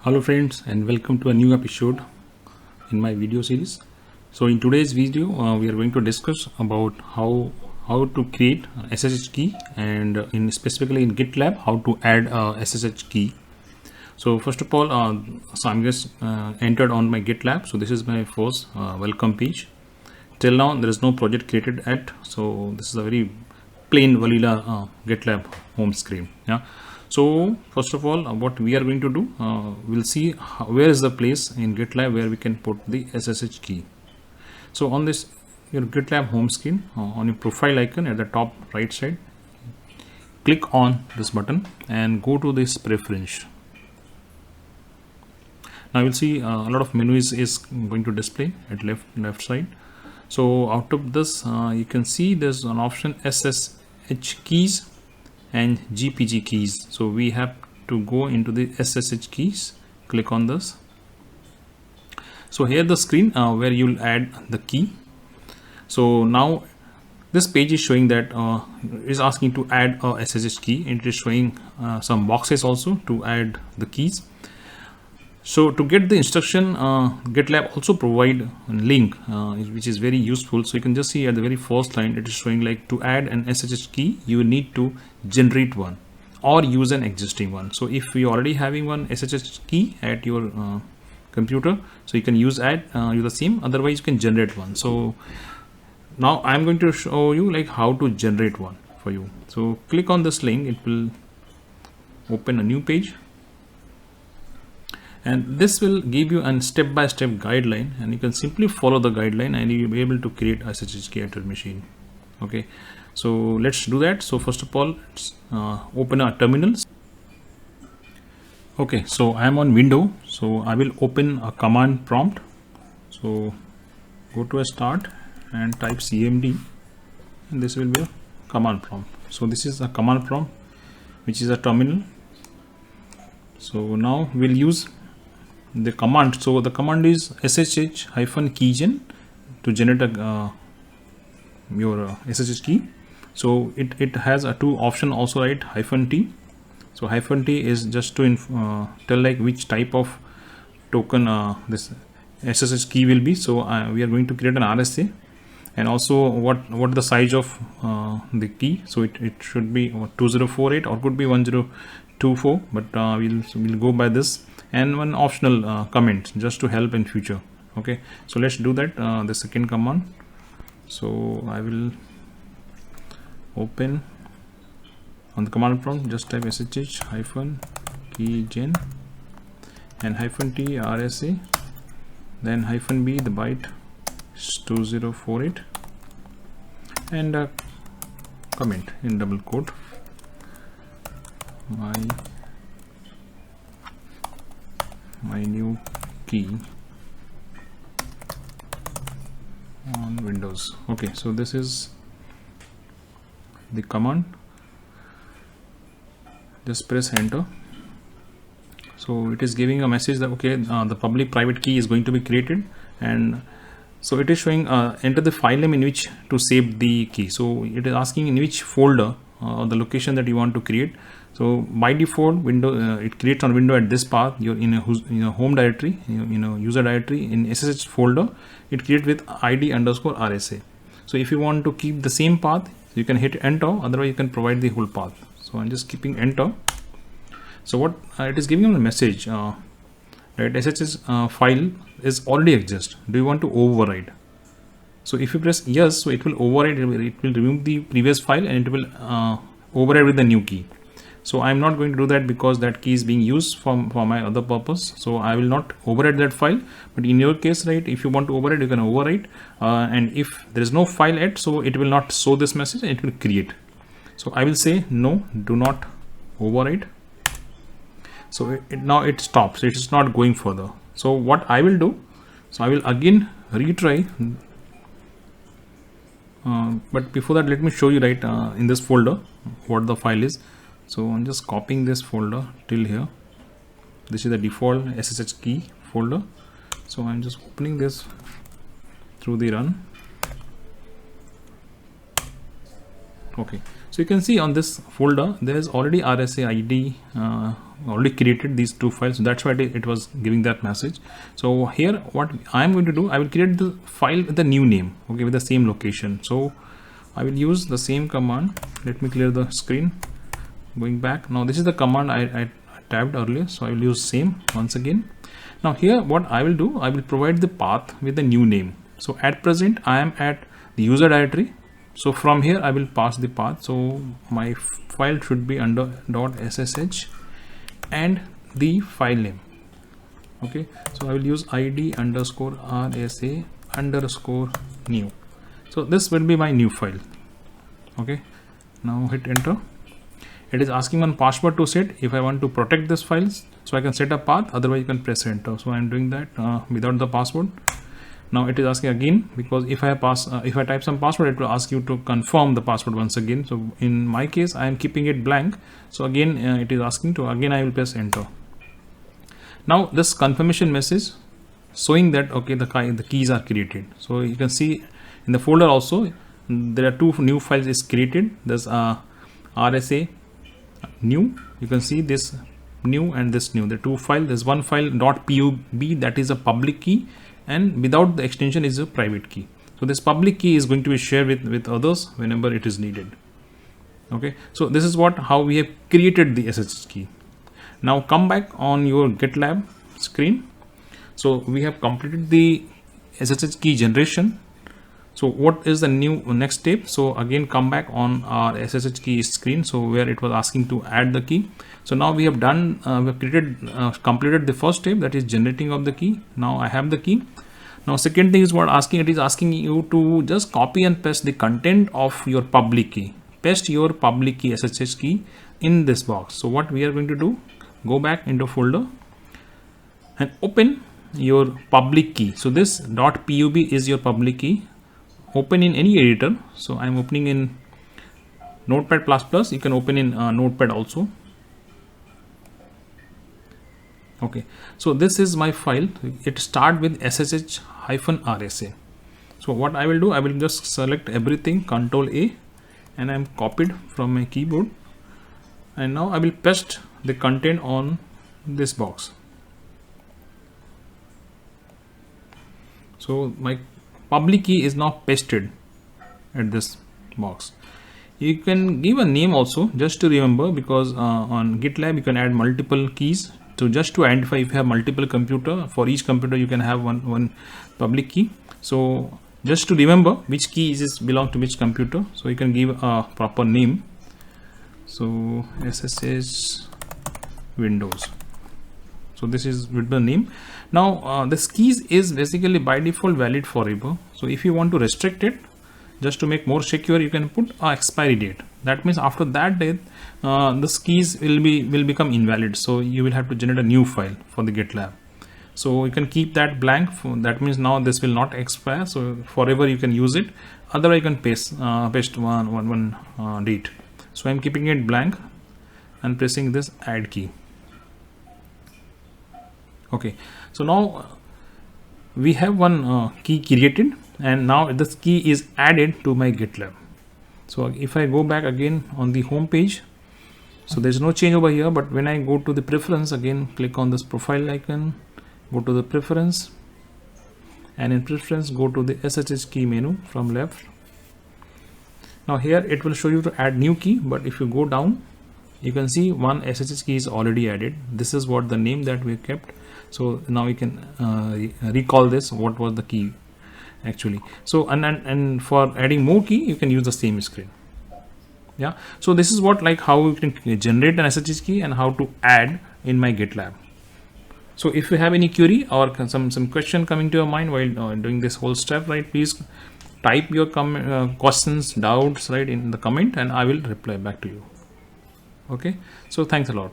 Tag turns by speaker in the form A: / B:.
A: Hello friends, and welcome to a new episode in my video series. So in today's video we are going to discuss about how to create a SSH key, and in specifically in GitLab how to add a SSH key. So first of all, so I'm just entered on my GitLab. So this is my first welcome page. Till now there is no project created yet, so this is a very plain vanilla GitLab home screen. Yeah. So first of all, what we are going to do, we'll see where is the place in GitLab where we can put the SSH key. So on this your GitLab home screen, on your profile icon at the top right side, click on this button and go to this preference. Now you'll see a lot of menus is going to display at left side. So out of this you can see there's an option SSH keys and GPG keys. So we have to go into the SSH keys, click on this. So here the screen where you'll add the key. So now this page is showing that is asking to add a SSH key. It is showing some boxes also to add the keys. So to get the instruction, GitLab also provide a link which is very useful. So you can just see at the very first line it is showing like to add an SSH key you need to generate one or use an existing one. So if you already having one SSH key at your computer, so you can use the same, otherwise you can generate one. So now I'm going to show you like how to generate one for you. So click on this link, it will open a new page. And this will give you a step-by-step guideline, and you can simply follow the guideline and you'll be able to create a SSH key at your machine. Okay, so let's do that. So first of all, let's open our terminal. Okay, so I am on window, so I will open a command prompt. So go to a start and type cmd, and this will be a command prompt. So this is a command prompt which is a terminal. So now we'll use the command. So the command is ssh-keygen to generate your SSH key. So it has a two option also, right? -t. So -t is just to tell like which type of token this SSH key will be. So we are going to create an RSA, and also what the size of the key. So it should be 2048 or could be 1024, but we'll go by this, and one optional comment just to help in future. Okay, so let's do that. The second command. So I will open on the command prompt, just type ssh-keygen and -t RSA, then -b the byte 2048, and comment in double quote my new key on Windows. Okay, so this is the command. Just press enter. So it is giving a message that okay, the public private key is going to be created, and so it is showing enter the file name in which to save the key. So it is asking in which folder the location that you want to create. So by default, window it creates on window at this path. You're in a home directory, user directory in SSH folder. It creates with id_RSA. So if you want to keep the same path, you can hit enter. Otherwise, you can provide the whole path. So I'm just keeping enter. So what it is giving you a message, right? SSH file is already exist. Do you want to override? So if you press yes, so it will override. It will remove the previous file and it will override with the new key. So I'm not going to do that because that key is being used for my other purpose. So I will not override that file. But in your case, right, if you want to override, you can override. And if there is no file yet, so it will not show this message. It will create. So I will say no, do not override. So now it stops. It is not going further. So what I will do, so I will again retry. But before that, let me show you right in this folder what the file is. So I'm just copying this folder till here. This is the default SSH key folder. So I'm just opening this through the run. Okay, so you can see on this folder there is already RSA ID already created these two files, so that's why it was giving that message. So here what I am going to do, I will create the file with the new name, okay, with the same location. So I will use the same command. Let me clear the screen. Going back, now this is the command I typed earlier, so I will use same once again. Now here what I will do, I will provide the path with the new name. So at present I am at the user directory, so from here I will pass the path. So my file should be under .ssh and the file name, okay. So I will use id underscore rsa underscore new. So this will be my new file, okay. Now hit enter. It is asking one password to set. If I want to protect this files, so I can set a path, otherwise you can press enter. So I am doing that without the password. Now it is asking again, because if I type some password, it will ask you to confirm the password once again. So in my case I am keeping it blank, so again it is asking to, again I will press enter. Now this confirmation message showing that okay, the keys are created. So you can see in the folder also there are two new files is created. There's RSA new, you can see this new and this new, the two files. There's one file .pub, that is a public key, and without the extension is a private key. So this public key is going to be shared with others whenever it is needed, okay. So this is how we have created the SSH key. Now come back on your GitLab screen. So we have completed the SSH key generation. So what is the next step? So again come back on our SSH key screen, so where it was asking to add the key. So now we have done, we have completed the first step, that is generating of the key. Now I have the key. Now second thing is it is asking you to just copy and paste the content of your public key. Paste your public key SSH key in this box. So what we are going to do, go back into folder and open your public key. So this .pub is your public key. Open in any editor. So I'm opening in Notepad++. You can open in Notepad also. Okay, so this is my file. It start with ssh-rsa. So what I will do, I will just select everything, Ctrl A, and I'm copied from my keyboard, and now I will paste the content on this box. So my public key is now pasted at this box. You can give a name also, just to remember, because on GitLab you can add multiple keys. So just to identify if you have multiple computer, for each computer you can have one public key. So just to remember which key belong to which computer, so you can give a proper name. So SSH Windows. So this is with the name. Now this keys is basically by default valid forever. So if you want to restrict it, just to make more secure, you can put a expiry date. That means after that date, this keys will become invalid. So you will have to generate a new file for the GitLab. So you can keep that blank. That means now this will not expire. So forever you can use it. Otherwise you can paste one date. So I'm keeping it blank and pressing this add key. Okay, so now we have one key created, and now this key is added to my GitLab. So if I go back again on the home page, so there's no change over here, but when I go to the preference, again click on this profile icon, go to the preference, and in preference go to the SSH key menu from left. Now here it will show you to add new key, but if you go down, you can see one SSH key is already added. This is what the name that we kept. So now you can recall this, what was the key actually. So and for adding more key, you can use the same screen. Yeah, so this is what, like, how you can generate an SSH key and how to add in my GitLab. So if you have any query or some question coming to your mind while doing this whole step, right, please type your questions, doubts, right, in the comment, and I will reply back to you. Okay, so thanks a lot.